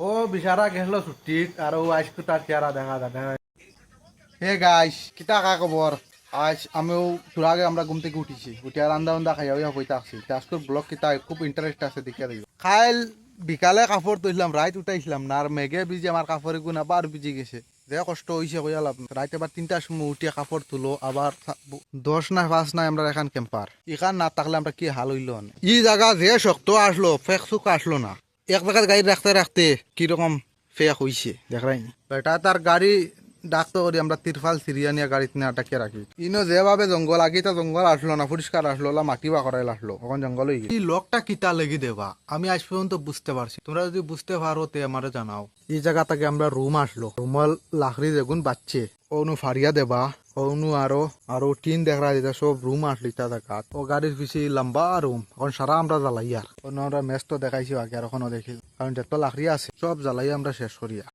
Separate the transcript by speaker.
Speaker 1: ও বিশারা গেল ছুটিত আর ও আজকে তার চেহারা দেখা যায়। হে গাইস কিতা কা খবর? আজ আমিও তোর আগে আমরা ঘুম থেকে উঠিছি, উঠে আর আন্দা আন্দা খাইয়া হইয়া বইতে আসছি। আজকের ব্লগ কিতা খুব ইন্টারেস্ট আছে দেখে দিও। খাইল বিকালে কাপড় তুললাম, রাইত উঠাইছিলাম না, আর মেঘে ভিজে আমার কাপড় গুণ আবার ভিজে গেছে। যে কষ্ট হয়েছে কইয়া লাভ নাই। রাইত আবার 3টার সময় উঠিয়ে কাপড় তুলো, আবার 10 না 5 নাই আমরা এখান ক্যাম্পার। এখান না থাকলে আমরা কি হাল হইল না। ই জায়গা যে শক্ত আসলো ফেক চুক আসলো না। এক জায়গায় গাড়ি রাখতে রাখতে কিরকম ফেক হইছে দেখাই নি। বেটা তার গাড়ি ডাকতে করি আমরা তিরফাল সিরিয়া নিয়ে গাড়িতে নিয়ে আটাকে রাখি। ইনো যেভাবে জঙ্গল আগে তো জঙ্গল আসলো না, পরিষ্কার আসলো না, মাটি বা করাইল আসলো, এখন জঙ্গল হয়ে গেছে। এই লোকটা কিতা লেগে দেবা আমি আজ পর্যন্ত বুঝতে পারছি। তোমরা যদি বুঝতে পারো তে আমারে জানাও। এই জায়গা থেকে আমরা রুম আসলো, রুমাল লাকড়ি যেগুন বাচ্চে অনু ফারিয়া দেবা, অনু আরো টিন দেখা যেটা সব রুম আসলো ইটা দেখা। ও গাড়ির পিছিয়ে লম্বা রুম, এখন সারা আমরা জ্বালাই আর আমরা মেস তো দেখাইছি আগে আর এখনো দেখি, কারণ যত লাকড়ি আছে সব জ্বালাই আমরা শেষ করিয়া।